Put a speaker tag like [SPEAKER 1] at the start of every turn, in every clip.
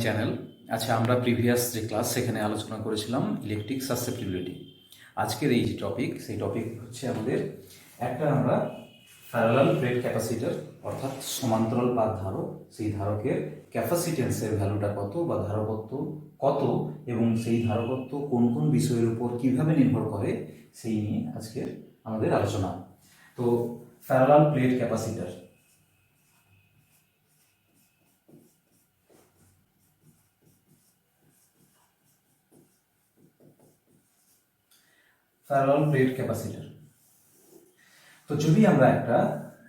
[SPEAKER 1] Channel. আচ্ছা, আমরা previous যে ক্লাস সেখানে আলোচনা করেছিলাম ইলেকট্রিক সাসেপ্টিবিলিটি। আজকের এই যে টপিক, সেই টপিক হচ্ছে আমাদের আমরা প্যারালাল প্লেট ক্যাপাসিটর অর্থাৎ সমান্তরাল পাত ধারক, সেই ধারকের ক্যাপাসিটেন্সের ভ্যালুটা কত বা ধারকত্ব কত এবং সেই ধারকত্ব কোন কোন বিষয়ের উপর কিভাবে নির্ভর করে সেই নিয়ে আজকের আমাদের আলোচনা। তো parallel plate capacitor, parallel plate capacitor. তো যদি আমরা একটা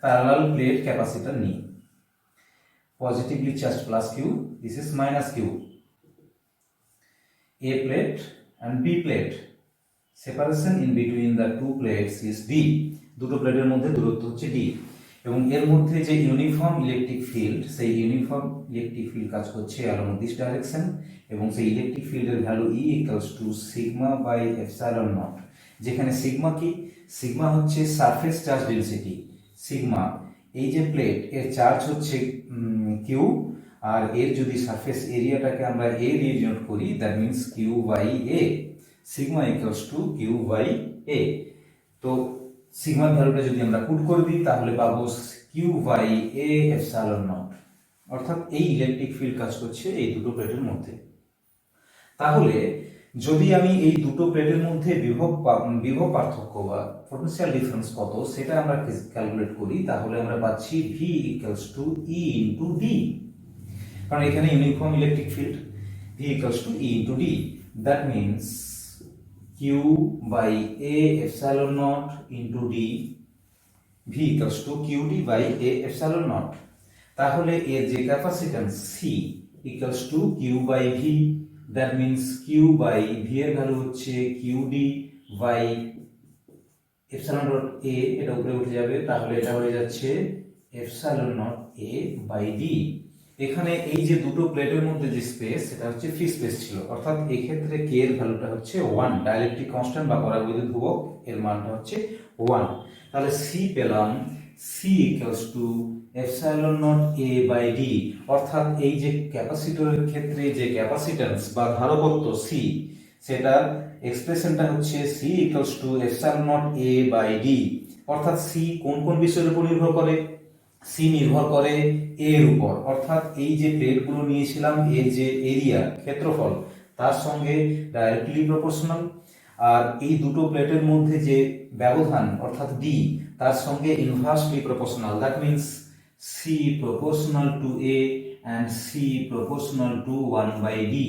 [SPEAKER 1] প্যারালাল প্লেট ক্যাপাসিটর নিই, positively charged plus Q, this is minus Q, A plate and B plate, separation in between the two plates is D, দুটো প্লেটের মধ্যে দূরত্ব হচ্ছে D, এবং এর মধ্যে যে ইউনিফর্ম ইলেকট্রিক ফিল্ড, সেই ইউনিফর্ম ইলেকট্রিক ফিল্ড কাজ করছে along this direction, এবং সেই ইলেকট্রিক ফিল্ডের value E equals to sigma by epsilon naught, যেখানে সিগমা কি, সিগমা হচ্ছে সারফেস চার্জ ডেনসিটি, সিগমা এই যে প্লেট এর চার্জ হচ্ছে কিউ, আর এর যদি সারফেস এরিয়াটাকে আমরা এ দিয়ে ডিনোট করি, that means Q by A, sigma equals to Q by A. তো সিগমার ভ্যালুটা যদি আমরা পুট করে দিই তাহলে পাবো Q by A epsilon naught, অর্থাৎ এই ইলেকট্রিক ফিল্ড কাজ করছে এই দুটো প্লেটের মধ্যে। তাহলে যদি আমি এই দুটো প্লেটের মধ্যে বিভব পার্থক্য বা পোটেনশিয়াল ডিফারেন্স কত সেটা আমরা ক্যালকুলেট করি, তাহলে আমরা পাচ্ছি V equals to E into D, কারণ এখানে uniform electric field, V equals to E into D, that means Q by A epsilon naught into D, V equals to Q D by A epsilon naught. তাহলে এর যে capacitance C equals to Q by V, that means Q by V এর value হচ্ছে Q D by epsilon naught A, এটা উপরে উঠে যাবে, তাহলে এটা হয়ে যাচ্ছে epsilon naught A by D. এখানে এই যে দুটো প্লেটের মধ্যে যে স্পেস, সেটা হচ্ছে ফ্রি স্পেস ছিল, অর্থাৎ এই ক্ষেত্রে কে এর ভ্যালুটা হচ্ছে 1, ডাইলেকট্রিক কনস্ট্যান্ট বা পরাবৈদ্যুতিক ধ্রুবক এর মানটা হচ্ছে 1। তাহলে সি পেলাম, C equals to epsilon naught A by D, অর্থাৎ এই যে ক্যাপাসিটরের ক্ষেত্রে যে ক্যাপাসিট্যান্স বা ধারকত্ব সি, সেটার এক্সপ্রেশনটা হচ্ছে C equals to epsilon naught A by D, অর্থাৎ সি কোন কোন বিষয়ের উপর নির্ভর করে, সি নির্ভর করে এর উপর, অর্থাৎ এই যে প্লেটগুলো নিয়েছিলাম এর যে এরিয়া ক্ষেত্রফল তার সঙ্গে ডাইরেক্টলি প্রপোর্শনাল, আর এই দুটো প্লেটের মধ্যে যে ব্যবধান অর্থাৎ ডি তার সঙ্গে inversely proportional, that means C proportional to A and C proportional to 1 by D.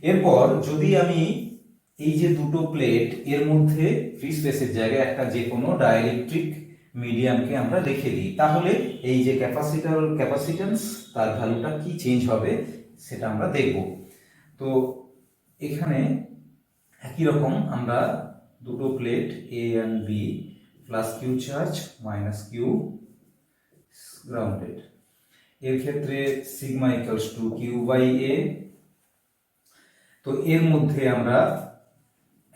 [SPEAKER 1] এরপর যদি আমি এই যে দুটো প্লেট এর মধ্যে ফ্রি স্পেসের জায়গায় একটা যে কোনো ডাইলেকট্রিক মিডিয়ামকে আমরা রেখে দিই, তাহলে এই যে ক্যাপাসিট্যান্স তার ভ্যালুটা কি চেঞ্জ হবে সেটা আমরা দেখব। তো এখানে একই রকম আমরা দুটো plate A and B, plus q charge minus q grounded, এর ক্ষেত্রে sigma equals to Q by A. তো এর মধ্যে আমরা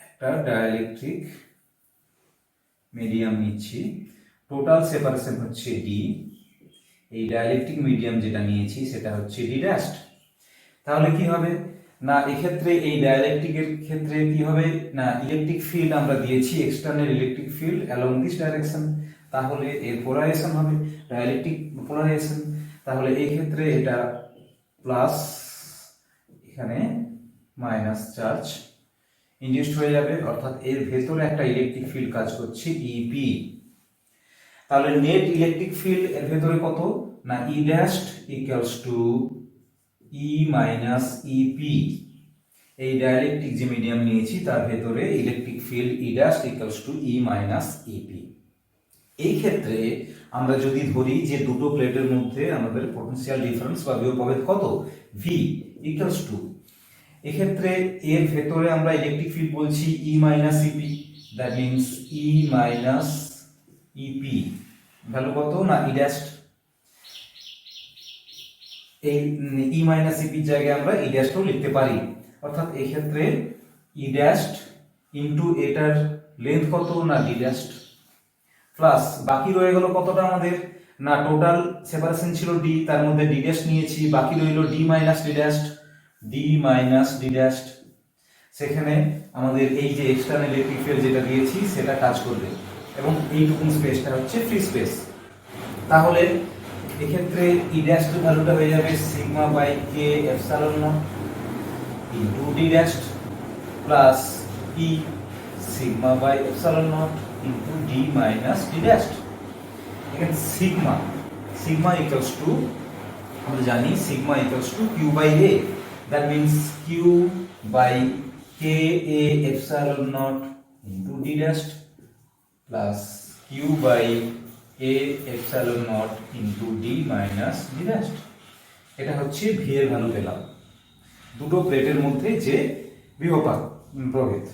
[SPEAKER 1] একটা ডাইলেকট্রিক মিডিয়াম নিচ্ছি, টোটাল সেপারেশন হচ্ছে ডি, এই ডাইলেকট্রিক মিডিয়াম যেটা নিয়েছি সেটা হচ্ছে ডি ড্যাশড। তাহলে কি হবে না, এক্ষেত্রে এই ডাইলেকট্রিকের ক্ষেত্রে কি হবে না, ইলেকট্রিক ফিল্ড আমরা দিয়েছি external electric field along this direction, তাহলে এর পোলারাইজেশন হবে ডাইলেকট্রিক পোলারাইজেশন, তাহলে এই ক্ষেত্রে এটা প্লাস, এখানে মাইনাস চার্জ ইনডিউসড হয়ে যাবে, অর্থাৎ এর ভেতরে একটা ইলেকট্রিক ফিল্ড কাজ করছে ইপি। তাহলে নেট ইলেকট্রিক ফিল্ড এর ভেতরে কত না, E dashed equals to E minus EP, এই ডাইলেকট্রিক যে মিডিয়াম নিয়েছি তার ভেতরে electric field E dashed equals to E minus EP. এই ক্ষেত্রে আমরা যদি ধরি যে দুটো প্লেটের মধ্যে আমাদের পোটেনশিয়াল ডিফারেন্স বা বিভবপ্রভেদ কত, ভি ইকুয়ালস টু, এক্ষেত্রে এর ভেতরে আমরা ইলেকট্রিক ফিল্ড বলছি E minus EP, that means E minus EP value কত না, ই ড্যাশড, এই ই মাইনাস ইপির জায়গায় আমরা ই ড্যাশও লিখতে পারি, অর্থাৎ এই ক্ষেত্রে ই ড্যাশড ইনটু এটার লেন্থ কত না ডি ড্যাশড, প্লাস বাকি রয়ে গেল কতটা আমাদের না টোটাল সেপারেশন ছিল ডি, তার মধ্যে ডি ড্যাশ নিয়েছি, বাকি রইল D minus D dash, D minus D dash. সেখানে আমাদের এই যে এক্সটার্নাল ইলেকট্রিক ফিল্ড যেটা দিয়েছি সেটা কাজ করবে এবং এইটুকু স্পেসটা হচ্ছে ফ্রি স্পেস। তাহলে এক্ষেত্রে ই ড্যাশ এর ভ্যালুটা হয়ে যাবে sigma by K epsilon naught into D dash plus E sigma by epsilon naught into D minus D dash. এখানে সিগমা সিগমা ইকুয়ালস টু আমরা জানি sigma equals to Q by A, that means Q by K A epsilon naught into D dash plus Q by A epsilon naught into D minus D dash. এটা হচ্ছে V এর value পেলাম দুটো প্লেটের মধ্যে যে বিভব প্রভেদ।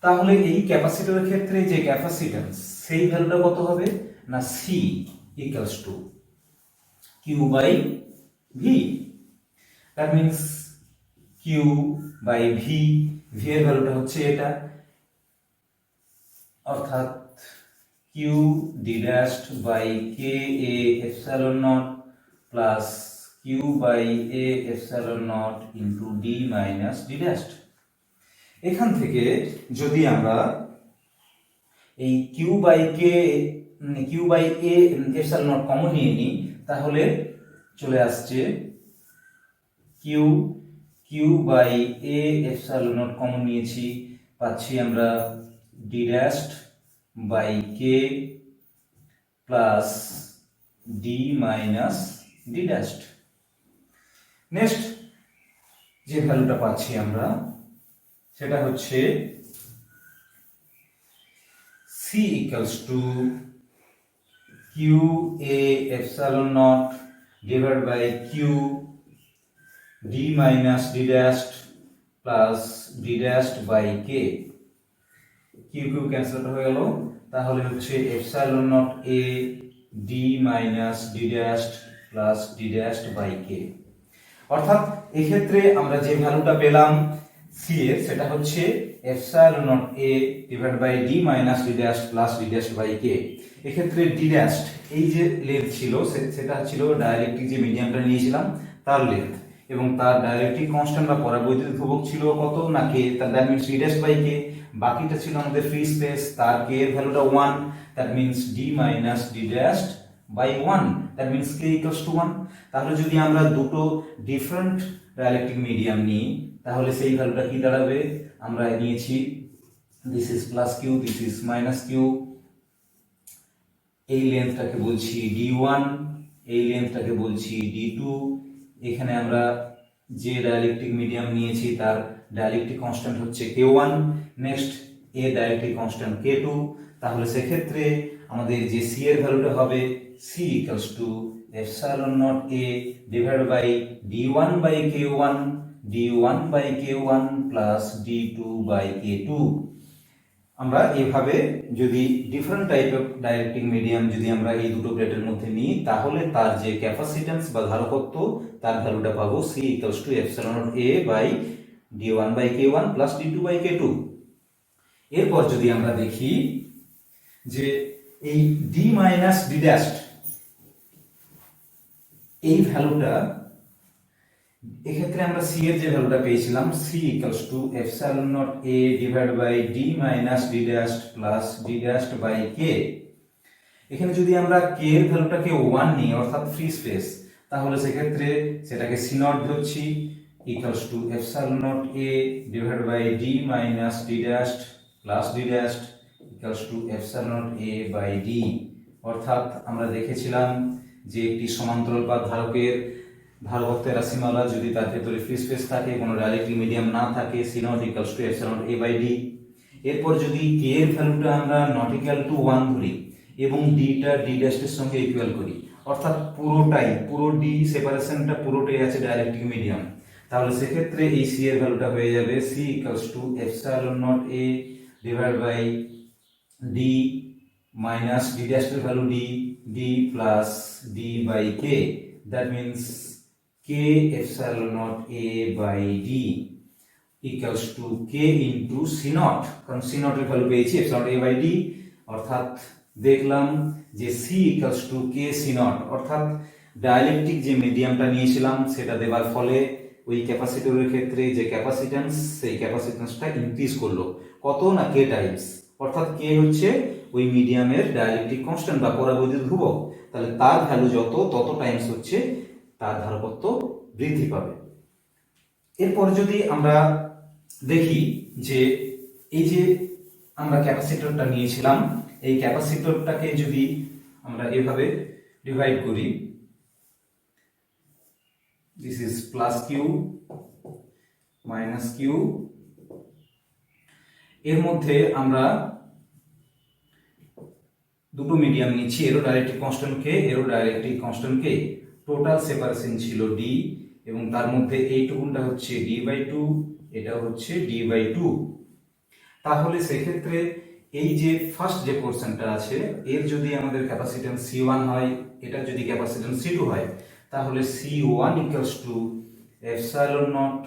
[SPEAKER 1] তাহলে এই ক্যাপাসিটরের ক্ষেত্রে যে ক্যাপাসিট্যান্স সেই ভ্যালুটা কত হবে না C equals to Q by V, that means Q by V, V এর ভ্যালুটা হচ্ছে এটা, অর্থাৎ Q D dash by K A epsilon naught plus Q by A epsilon naught into D minus D dash. এখান থেকে যদি আমরা এই Q by K Q by A epsilon naught common নিয়ে নিই তাহলে চলে আসছে Q Q by A epsilon naught common নিয়েছি, পাচ্ছি আমরা D dash by K plus D minus D dash. Next যে ভ্যালুটা পাচ্ছি আমরা সেটা হচ্ছে C equals to q A epsilon naught divide by q D minus D dash plus D dash by K. Q q cancel হয়ে গেল, তাহলে হচ্ছে epsilon naught A D minus D dash plus D dash by K. অর্থাৎ এক্ষেত্রে আমরা যে ভ্যালুটা পেলাম সি এর সেটা হচ্ছে epsilon naught A divide by D minus D dash plus D dash by K. এক্ষেত্রে ডি ড্যাশ এই যে লেন্থ ছিল সেটা ছিল ডাইলেকট্রিক যে মিডিয়ামটা নিয়েছিলাম তার লেন্থ, এবং তার ডাইলেকট্রিক কনস্ট্যান্ট বা পরাবৈদ্যুতিক ধ্রুবক ছিল কত না কে, তার that means D dash by K. বাকিটা ছিল আমাদের ফ্রি স্পেস, তার কে এর ভ্যালুটা 1, that means D minus D dash by 1, that means K equals to 1। তাহলে যদি আমরা দুটো ডিফারেন্ট ডাইলেকট্রিক মিডিয়াম নিই তাহলে সেই ভ্যালুটা কি দাঁড়াবে, আমরা নিয়েছি this is plus Q, this is minus Q, এই লেন্থটাকে বলছি d1, এই লেন্থটাকে বলছি d2। এখানে আমরা যে ডাইলেকট্রিক মিডিয়াম নিয়েছি তার ডাইলেকট্রিক কনস্ট্যান্ট হচ্ছে k1, নেক্সট এ ডাইলেকট্রিক কনস্ট্যান্ট k2। তাহলে সেক্ষেত্রে আমাদের যে c এর ভ্যালুটা হবে c equals to epsilon naught a divide by d1 by k1, d1 by k1 plus d2 by k2। আমরা এইভাবে যদি different type of dielectric medium যদি আমরা এই দুটো প্লেটের মধ্যে নিই তাহলে তার যে ক্যাপাসিট্যান্স বা ধারকত্ব তার ভ্যালুটা পাবো c equals to epsilon naught a by d1 by k1 plus d2 by k2। এরপর যদি আমরা দেখি যে এই d মাইনাস d ড্যাশ এই ভ্যালুটা, এক্ষেত্রে আমরা c এর যে ভ্যালুটা পেয়েছিলাম c equals to epsilon naught a divide by d minus d dash plus d dash by k। এখানে যদি আমরা k এর ভ্যালুটাকে 1 নিই অর্থাৎ ফ্রি স্পেস, তাহলে সেক্ষেত্রে সেটাকে c নট ধরছি equals to epsilon naught a divide by d minus d dash plus d dash equals to epsilon naught a by d। অর্থাৎ আমরা দেখেছিলাম যে একটি সমান্তরাল পাত ধারকের ধারকত্বের রাশিমালা যদি তার ভেতরে ফ্রি স্পেস থাকে, কোনো ডাইলেকট্রিক মিডিয়াম না থাকে, c naught equals to epsilon naught a by d। এরপর যদি k এর ভ্যালুটা আমরা নট ইকুয়াল টু 1 ধরি এবং d টা d ড্যাশের সঙ্গে ইকুয়াল করি, অর্থাৎ পুরো d সেপারেশনটা পুরোটাই আছে ডাইলেকট্রিক মিডিয়াম, তাহলে সেক্ষেত্রে এই c এর ভ্যালুটা হয়ে যাবে c equals to epsilon naught a divide by d minus d ড্যাশের value d plus d by k, that means k epsilon naught a by d equals to k into c naught, কারণ c naught এর value পেয়েছি epsilon a by d, অর্থাৎ দেখলাম যে C equals to K C naught, অর্থাৎ dielectric যে মিডিয়ামটা নিয়েছিলাম সেটা দেওয়ার ফলে ওই ক্যাপাসিটরের ক্ষেত্রে যে ক্যাপাসিট্যান্স, সেই ক্যাপাসিট্যান্সটা ইনক্রিজ করলো কত না কে টাইমস, অর্থাৎ কে হচ্ছে ওই মিডিয়ামের ডাইলেকট্রিক কনস্ট্যান্ট বা পরাবৈদ্যুতিক ধ্রুবক, তাহলে তার ভ্যালু যত তত টাইমস হচ্ছে তার ধারকত্ব বৃদ্ধি পাবে। এরপর যদি আমরা দেখি যে এই যে আমরা ক্যাপাসিটরটা নিয়েছিলাম, এই ক্যাপাসিটরটাকে যদি আমরা এভাবে ডিভাইড করি, this is plus Q minus Q, এর মধ্যে আমরা দুটো মিডিয়াম নিচ্ছি, এরো ডাইলেকট্রিক কনস্ট্যান্ট কে, এরো dielectric constant K, total separation ছিল ডি, এবং তার মধ্যে এইটুকুনটা হচ্ছে ডি বাই টু, এটা হচ্ছে ডি বাই টু। তাহলে সেক্ষেত্রে এই যে ফার্স্ট যে পোর্শনটা আছে এর যদি আমাদের ক্যাপাসিট্যান্স C1 হয়, এটা যদি ক্যাপাসিট্যান্স C2 হয়, তাহলে C1 equals to epsilon naught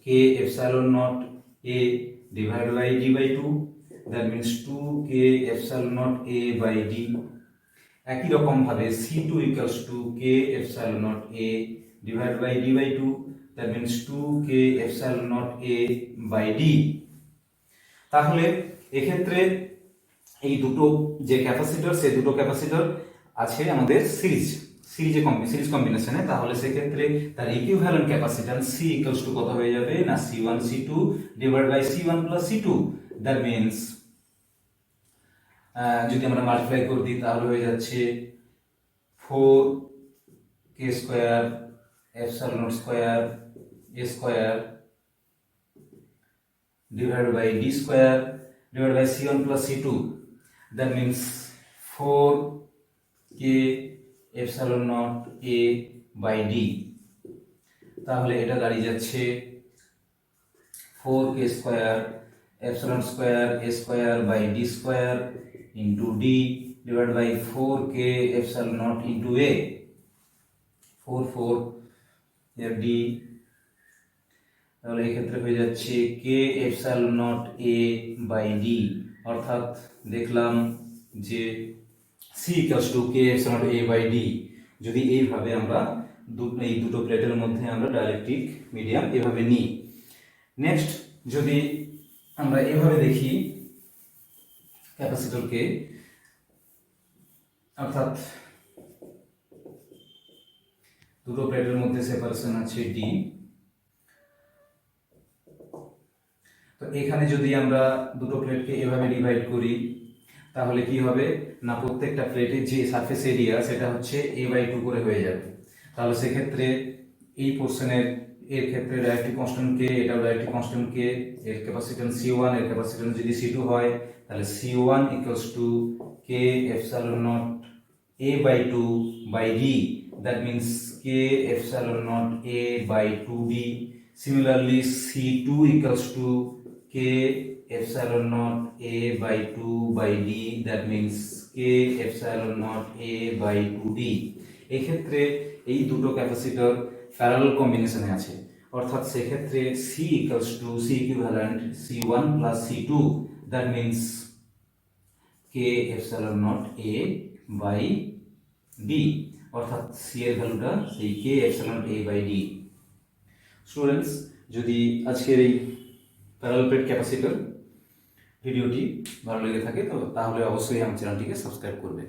[SPEAKER 1] K epsilon naught A divide by D by 2, that means 2K epsilon naught A by D। একই রকম ভাবে C2 equals to K epsilon naught A divide by D by 2, that means 2K epsilon naught A by D। তাহলে এক্ষেত্রে এই দুটো যে capacitor, সেই দুটো ক্যাপাসিটর আছে আমাদের সিরিজ কম্বিনেশনে, তাহলে সেক্ষেত্রে তার equivalent capacitance C equals to কত হয়ে যাবে না C1 C2 divide by C1 plus C2, that means যদি আমরা মাল্টিপ্লাই করে দিই তাহলে হয়ে যাচ্ছে 4k square epsilon naught square a square divided by d square divided by c1 plus c2, that means 4k epsilon naught a by d। তাহলে এটা দাঁড়িয়ে যাচ্ছে 4k square epsilon square a square by d square into d divided by 4k epsilon naught into a, 4 here d, তাহলে এই ক্ষেত্রে হয়ে যাচ্ছে k epsilon naught a by d, অর্থাৎ দেখলাম যে c equals to k epsilon naught a by d। যদি এইভাবে আমরা এই দুটো প্লেটের মধ্যে আমরা ডাইলেকট্রিক মিডিয়াম এভাবে নিই। নেক্সট যদি আমরা এভাবে দেখি ক্যাপাসিটরকে, অর্থাৎ দুটো প্লেটের মধ্যে সেপারেশন আছে d, তো এখানে যদি আমরা দুটো প্লেটকে এভাবে ডিভাইড করি তাহলে কি হবে না প্রত্যেকটা প্লেটের যে সারফেস এরিয়া সেটা হচ্ছে a/2 করে হয়ে যাবে। তাহলে সেক্ষেত্রে এই পোর্শনের এর ক্ষেত্রে ডাইলেকট্রিক কনস্ট্যান্ট কে, এটাও ডাইলেকট্রিক কনস্ট্যান্ট কে, এর ক্যাপাসিট্যান্স C1, এর ক্যাপাসিট্যান্স যদি C2 হয় তাহলে C1 equals to k epsilon naught a by 2 by d, that means k epsilon naught a by 2d। Similarly C2 equals to k epsilon naught a by 2 by d, that means k epsilon naught a by 2d। এই ক্ষেত্রে এই দুটো capacitor parallel কম্বিনেশনে আছে, অর্থাৎ সেক্ষেত্রে C equals to C equivalent C1 plus C2, that means k epsilon naught a by d, অর্থাৎ c এর ভ্যালুটা সেই k epsilon a by d। Students, যদি আজকের এই প্যারালাল প্লেট ক্যাপাসিটর ভিডিওটি ভালো লেগে থাকে তো তাহলে অবশ্যই আমার চ্যানেলটিকে সাবস্ক্রাইব করবে।